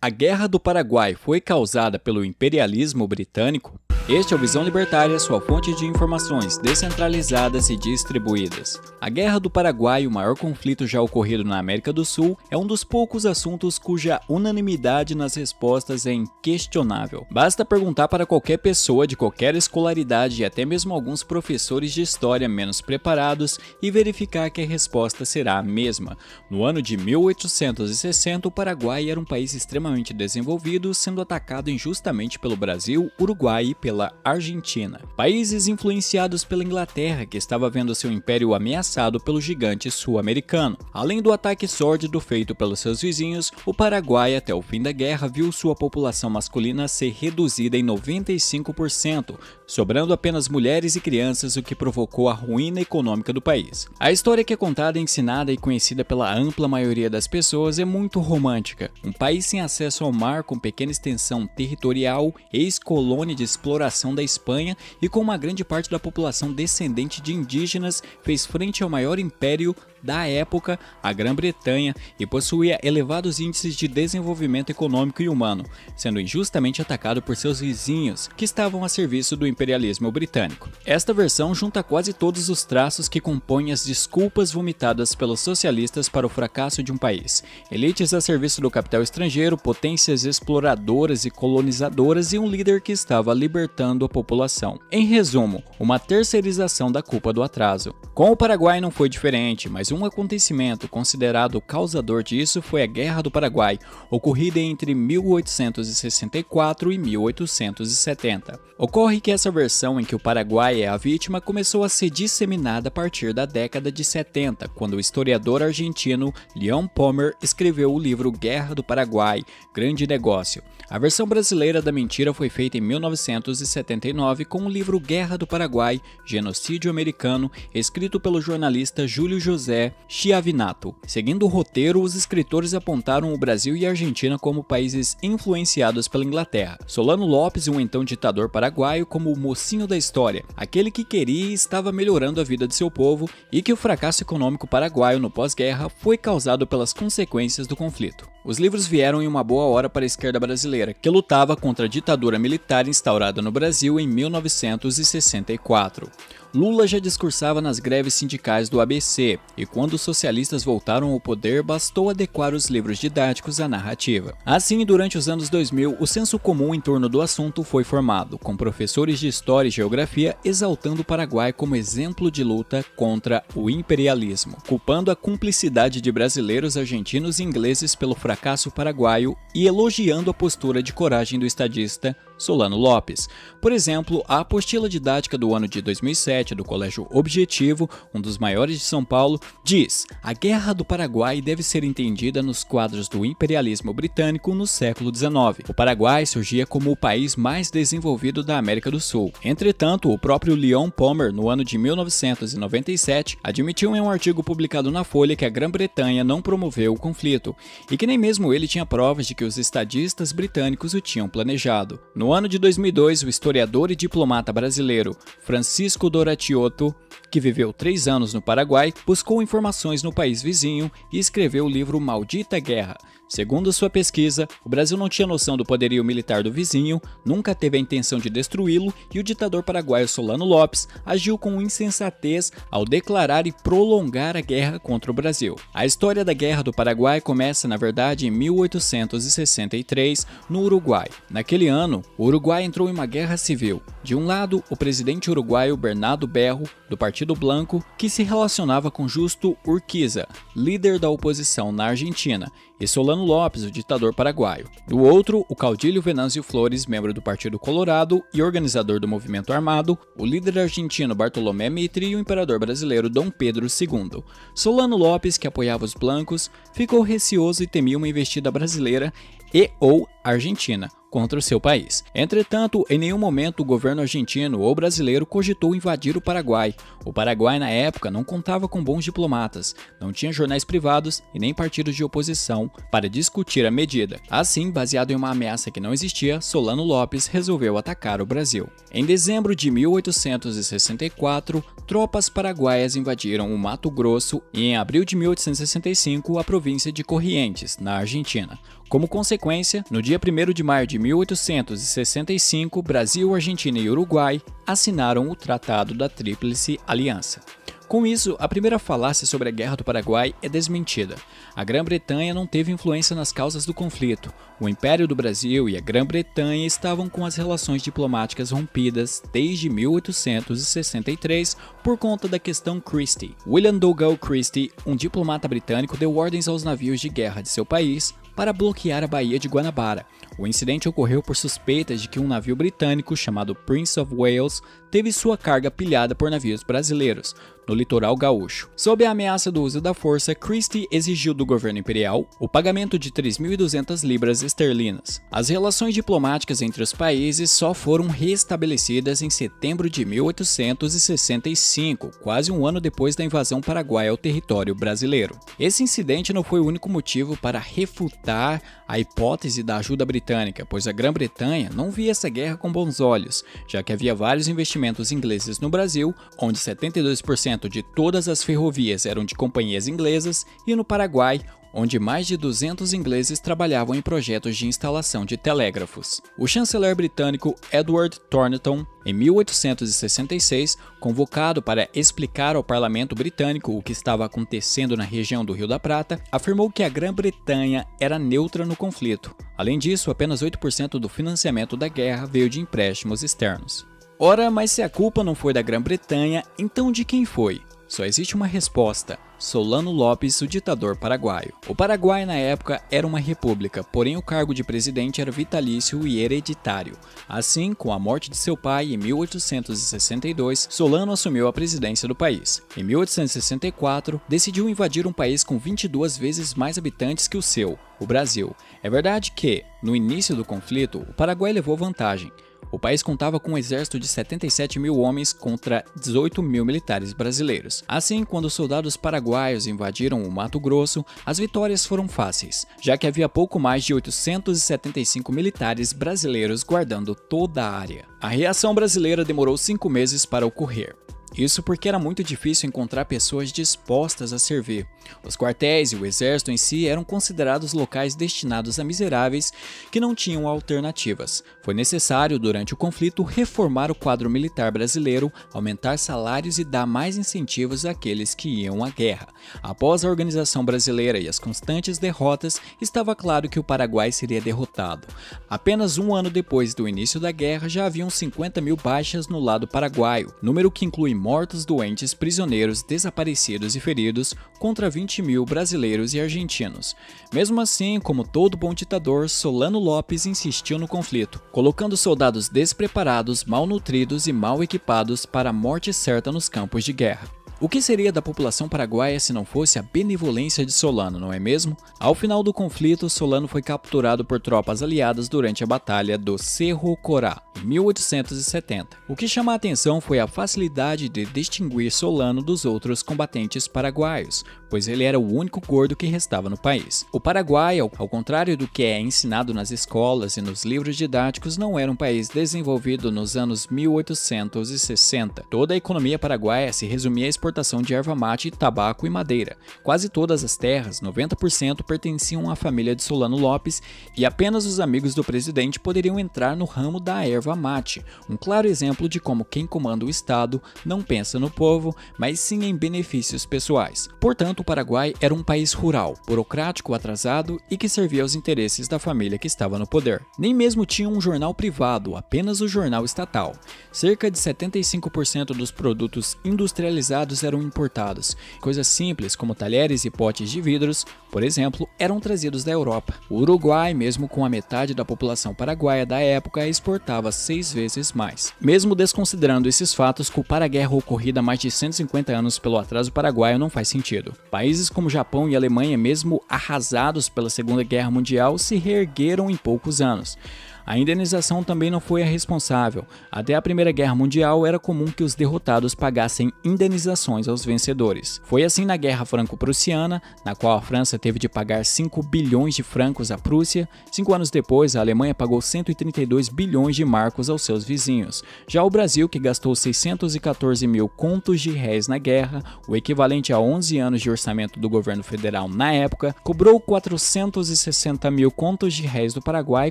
A Guerra do Paraguai foi causada pelo imperialismo britânico? Este é o Visão Libertária, sua fonte de informações descentralizadas e distribuídas. A Guerra do Paraguai, o maior conflito já ocorrido na América do Sul, é um dos poucos assuntos cuja unanimidade nas respostas é inquestionável. Basta perguntar para qualquer pessoa de qualquer escolaridade e até mesmo alguns professores de história menos preparados e verificar que a resposta será a mesma. No ano de 1860, o Paraguai era um país extremamente desenvolvido, sendo atacado injustamente pelo Brasil, Uruguai e pela Argentina. Países influenciados pela Inglaterra, que estava vendo seu império ameaçado pelo gigante sul-americano. Além do ataque sórdido feito pelos seus vizinhos, o Paraguai, até o fim da guerra, viu sua população masculina ser reduzida em 95%, sobrando apenas mulheres e crianças, o que provocou a ruína econômica do país. A história que é contada, ensinada e conhecida pela ampla maioria das pessoas é muito romântica. Um país sem acesso ao mar, com pequena extensão territorial, ex-colônia de exploração da Espanha e com uma grande parte da população descendente de indígenas, fez frente ao maior império da época, a Grã-Bretanha, e possuía elevados índices de desenvolvimento econômico e humano, sendo injustamente atacado por seus vizinhos, que estavam a serviço do imperialismo britânico. Esta versão junta quase todos os traços que compõem as desculpas vomitadas pelos socialistas para o fracasso de um país: elites a serviço do capital estrangeiro, potências exploradoras e colonizadoras e um líder que estava libertando a população. Em resumo, uma terceirização da culpa do atraso. Com o Paraguai não foi diferente, mas um acontecimento considerado causador disso foi a Guerra do Paraguai, ocorrida entre 1864 e 1870. Ocorre que essa versão em que o Paraguai é a vítima começou a ser disseminada a partir da década de 70, quando o historiador argentino Leon Pommer escreveu o livro Guerra do Paraguai, Grande Negócio. A versão brasileira da mentira foi feita em 1979 com o livro Guerra do Paraguai, Genocídio Americano, escrito pelo jornalista Júlio José Chiavinato. Seguindo o roteiro, os escritores apontaram o Brasil e a Argentina como países influenciados pela Inglaterra. Solano Lopes, um então ditador paraguaio, como o mocinho da história, aquele que queria e estava melhorando a vida de seu povo, e que o fracasso econômico paraguaio no pós-guerra foi causado pelas consequências do conflito. Os livros vieram em uma boa hora para a esquerda brasileira, que lutava contra a ditadura militar instaurada no Brasil em 1964. Lula já discursava nas greves sindicais do ABC, e quando os socialistas voltaram ao poder, bastou adequar os livros didáticos à narrativa. Assim, durante os anos 2000, o senso comum em torno do assunto foi formado, com professores de História e Geografia exaltando o Paraguai como exemplo de luta contra o imperialismo, culpando a cumplicidade de brasileiros, argentinos e ingleses pelo fracasso paraguaio e elogiando a postura de coragem do estadista Solano Lopes. Por exemplo, a apostila didática do ano de 2007 do Colégio Objetivo, um dos maiores de São Paulo, diz: a Guerra do Paraguai deve ser entendida nos quadros do imperialismo britânico no século XIX. O Paraguai surgia como o país mais desenvolvido da América do Sul. Entretanto, o próprio Leon Pommer, no ano de 1997, admitiu em um artigo publicado na Folha que a Grã-Bretanha não promoveu o conflito, e que nem mesmo ele tinha provas de que os estadistas britânicos o tinham planejado. No ano de 2002, o historiador e diplomata brasileiro Francisco Doratiotto, que viveu 3 anos no Paraguai, buscou informações no país vizinho e escreveu o livro Maldita Guerra. Segundo sua pesquisa, o Brasil não tinha noção do poderio militar do vizinho, nunca teve a intenção de destruí-lo e o ditador paraguaio Solano Lopes agiu com insensatez ao declarar e prolongar a guerra contra o Brasil. A história da Guerra do Paraguai começa, na verdade, em 1863, no Uruguai. Naquele ano, o Uruguai entrou em uma guerra civil. De um lado, o presidente uruguaio Bernardo Berro, do Partido Blanco, que se relacionava com Justo Urquiza, líder da oposição na Argentina, e Solano Lopes, o ditador paraguaio. Do outro, o caudilho Venâncio Flores, membro do Partido Colorado e organizador do movimento armado, o líder argentino Bartolomé Mitre e o imperador brasileiro Dom Pedro II. Solano Lopes, que apoiava os blancos, ficou receoso e temia uma investida brasileira e/ou argentina contra o seu país. Entretanto, em nenhum momento o governo argentino ou brasileiro cogitou invadir o Paraguai. O Paraguai, na época, não contava com bons diplomatas, não tinha jornais privados e nem partidos de oposição para discutir a medida. Assim, baseado em uma ameaça que não existia, Solano Lopes resolveu atacar o Brasil. Em dezembro de 1864, tropas paraguaias invadiram o Mato Grosso e, em abril de 1865, a província de Corrientes, na Argentina. Como consequência, no dia 1º de maio de 1865, Brasil, Argentina e Uruguai assinaram o Tratado da Tríplice Aliança. Com isso, a primeira falácia sobre a Guerra do Paraguai é desmentida. A Grã-Bretanha não teve influência nas causas do conflito. O Império do Brasil e a Grã-Bretanha estavam com as relações diplomáticas rompidas desde 1863 por conta da questão Christie. William Dougal Christie, um diplomata britânico, deu ordens aos navios de guerra de seu país para bloquear a Baía de Guanabara. O incidente ocorreu por suspeitas de que um navio britânico chamado Prince of Wales teve sua carga pilhada por navios brasileiros no litoral gaúcho. Sob a ameaça do uso da força, Christie exigiu do governo imperial o pagamento de 3.200 libras esterlinas. As relações diplomáticas entre os países só foram restabelecidas em setembro de 1865, quase um ano depois da invasão paraguaia ao território brasileiro. Esse incidente não foi o único motivo para refutar a hipótese da ajuda britânica, pois a Grã-Bretanha não via essa guerra com bons olhos, já que havia vários investimentos ingleses no Brasil, onde 72% de todas as ferrovias eram de companhias inglesas, e no Paraguai, onde mais de 200 ingleses trabalhavam em projetos de instalação de telégrafos. O chanceler britânico Edward Thornton, em 1866, convocado para explicar ao parlamento britânico o que estava acontecendo na região do Rio da Prata, afirmou que a Grã-Bretanha era neutra no conflito. Além disso, apenas 8% do financiamento da guerra veio de empréstimos externos. Ora, mas se a culpa não foi da Grã-Bretanha, então de quem foi? Só existe uma resposta: Solano Lopes, o ditador paraguaio. O Paraguai na época era uma república, porém o cargo de presidente era vitalício e hereditário. Assim, com a morte de seu pai em 1862, Solano assumiu a presidência do país. Em 1864, decidiu invadir um país com 22 vezes mais habitantes que o seu, o Brasil. É verdade que, no início do conflito, o Paraguai levou vantagem. O país contava com um exército de 77 mil homens contra 18 mil militares brasileiros. Assim, quando os soldados paraguaios invadiram o Mato Grosso, as vitórias foram fáceis, já que havia pouco mais de 875 militares brasileiros guardando toda a área. A reação brasileira demorou 5 meses para ocorrer. Isso porque era muito difícil encontrar pessoas dispostas a servir. Os quartéis e o exército em si eram considerados locais destinados a miseráveis que não tinham alternativas. Foi necessário, durante o conflito, reformar o quadro militar brasileiro, aumentar salários e dar mais incentivos àqueles que iam à guerra. Após a organização brasileira e as constantes derrotas, estava claro que o Paraguai seria derrotado. Apenas um ano depois do início da guerra, já haviam 50 mil baixas no lado paraguaio, número que inclui mortos, doentes, prisioneiros, desaparecidos e feridos, contra 20 mil brasileiros e argentinos. Mesmo assim, como todo bom ditador, Solano Lopes insistiu no conflito, colocando soldados despreparados, malnutridos e mal equipados para a morte certa nos campos de guerra. O que seria da população paraguaia se não fosse a benevolência de Solano, não é mesmo? Ao final do conflito, Solano foi capturado por tropas aliadas durante a Batalha do Cerro Corá, em 1870. O que chama a atenção foi a facilidade de distinguir Solano dos outros combatentes paraguaios, pois ele era o único gordo que restava no país. O Paraguai, ao contrário do que é ensinado nas escolas e nos livros didáticos, não era um país desenvolvido nos anos 1860. Toda a economia paraguaia se resumia à exportação de erva mate, tabaco e madeira. Quase todas as terras, 90%, pertenciam à família de Solano Lopes e apenas os amigos do presidente poderiam entrar no ramo da erva mate, um claro exemplo de como quem comanda o Estado não pensa no povo, mas sim em benefícios pessoais. Portanto, o Paraguai era um país rural, burocrático, atrasado e que servia aos interesses da família que estava no poder. Nem mesmo tinha um jornal privado, apenas o jornal estatal. Cerca de 75% dos produtos industrializados eram importados. Coisas simples como talheres e potes de vidros, por exemplo, eram trazidos da Europa. O Uruguai, mesmo com a metade da população paraguaia da época, exportava 6 vezes mais. Mesmo desconsiderando esses fatos, culpar a guerra ocorrida há mais de 150 anos pelo atraso paraguaio não faz sentido. Países como Japão e Alemanha, mesmo arrasados pela Segunda Guerra Mundial, se reergueram em poucos anos. A indenização também não foi a responsável. Até a Primeira Guerra Mundial era comum que os derrotados pagassem indenizações aos vencedores. Foi assim na Guerra Franco-Prussiana, na qual a França teve de pagar 5 bilhões de francos à Prússia. 5 anos depois, a Alemanha pagou 132 bilhões de marcos aos seus vizinhos. Já o Brasil, que gastou 614 mil contos de réis na guerra, o equivalente a 11 anos de orçamento do governo federal na época, cobrou 460 mil contos de réis do Paraguai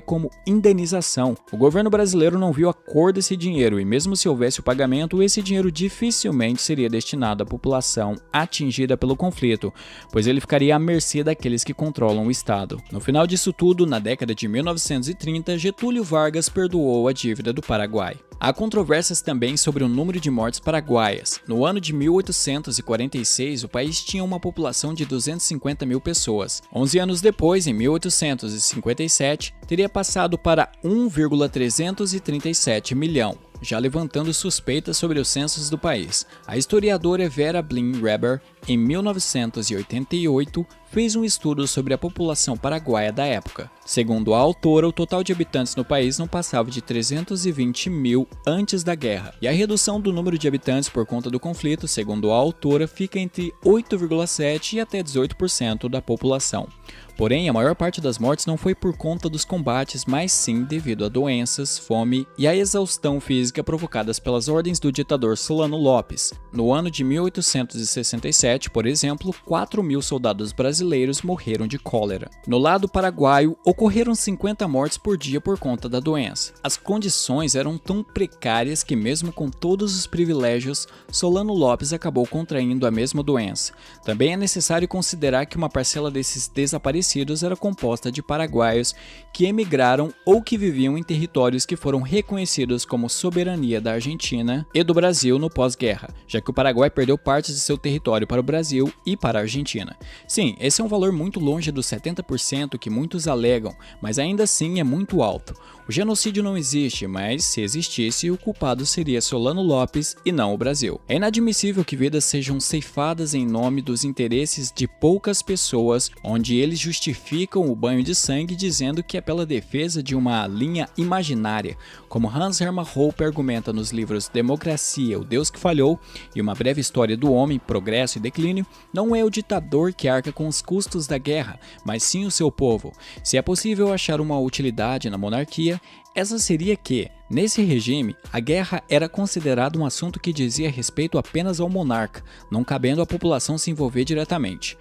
como indenização. O governo brasileiro não viu a cor desse dinheiro e mesmo se houvesse o pagamento, esse dinheiro dificilmente seria destinado à população atingida pelo conflito, pois ele ficaria à mercê daqueles que controlam o Estado. No final disso tudo, na década de 1930, Getúlio Vargas perdoou a dívida do Paraguai. Há controvérsias também sobre o número de mortes paraguaias. No ano de 1846, o país tinha uma população de 250 mil pessoas. 11 anos depois, em 1857, teria passado para 1,337 milhão, já levantando suspeitas sobre os censos do país. A historiadora Vera Blin-Reber, em 1988, fez um estudo sobre a população paraguaia da época. Segundo a autora, o total de habitantes no país não passava de 320 mil antes da guerra, e a redução do número de habitantes por conta do conflito, segundo a autora, fica entre 8,7% e até 18% da população. Porém, a maior parte das mortes não foi por conta dos combates, mas sim devido a doenças, fome e a exaustão física provocadas pelas ordens do ditador Solano Lopes. No ano de 1867, por exemplo, 4 mil soldados brasileiros morreram de cólera. No lado paraguaio, ocorreram 50 mortes por dia por conta da doença. As condições eram tão precárias que, mesmo com todos os privilégios, Solano Lopes acabou contraindo a mesma doença. Também é necessário considerar que uma parcela desses desaparecidos era composta de paraguaios que emigraram ou que viviam em territórios que foram reconhecidos como soberania da Argentina e do Brasil no pós-guerra, já que o Paraguai perdeu partes de seu território para o Brasil e para a Argentina. Sim, esse é um valor muito longe dos 70% que muitos alegam, mas ainda assim é muito alto. O genocídio não existe, mas se existisse, o culpado seria Solano Lopes e não o Brasil. É inadmissível que vidas sejam ceifadas em nome dos interesses de poucas pessoas, onde eles justificam o banho de sangue dizendo que é pela defesa de uma linha imaginária, como Hans Hermann Hoppe argumenta nos livros Democracia, o Deus que Falhou e Uma Breve História do Homem, Progresso e Declínio. Não é o ditador que arca com os custos da guerra, mas sim o seu povo. Se é possível achar uma utilidade na monarquia, essa seria que, nesse regime, a guerra era considerada um assunto que dizia respeito apenas ao monarca, não cabendo à população se envolver diretamente.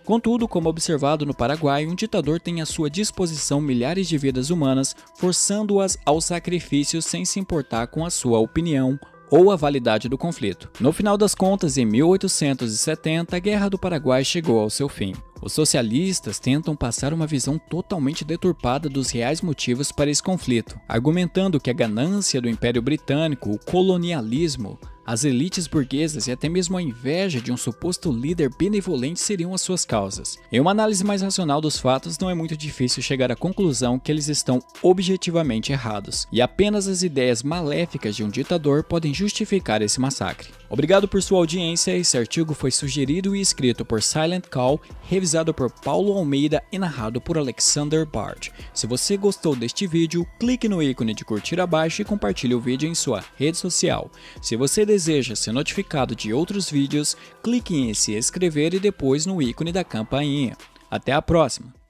Contudo, como observado no Paraguai, um ditador tem à sua disposição milhares de vidas humanas, forçando-as ao sacrifício sem se importar com a sua opinião ou a validade do conflito. No final das contas, em 1870, a Guerra do Paraguai chegou ao seu fim. Os socialistas tentam passar uma visão totalmente deturpada dos reais motivos para esse conflito, argumentando que a ganância do Império Britânico, o colonialismo, as elites burguesas e até mesmo a inveja de um suposto líder benevolente seriam as suas causas. Em uma análise mais racional dos fatos, não é muito difícil chegar à conclusão que eles estão objetivamente errados, e apenas as ideias maléficas de um ditador podem justificar esse massacre. Obrigado por sua audiência. Esse artigo foi sugerido e escrito por Silent Call, revisado por Paulo Almeida e narrado por Alexander Bard. Se você gostou deste vídeo, clique no ícone de curtir abaixo e compartilhe o vídeo em sua rede social. Se você deseja ser notificado de outros vídeos, clique em se inscrever e depois no ícone da campainha. Até a próxima!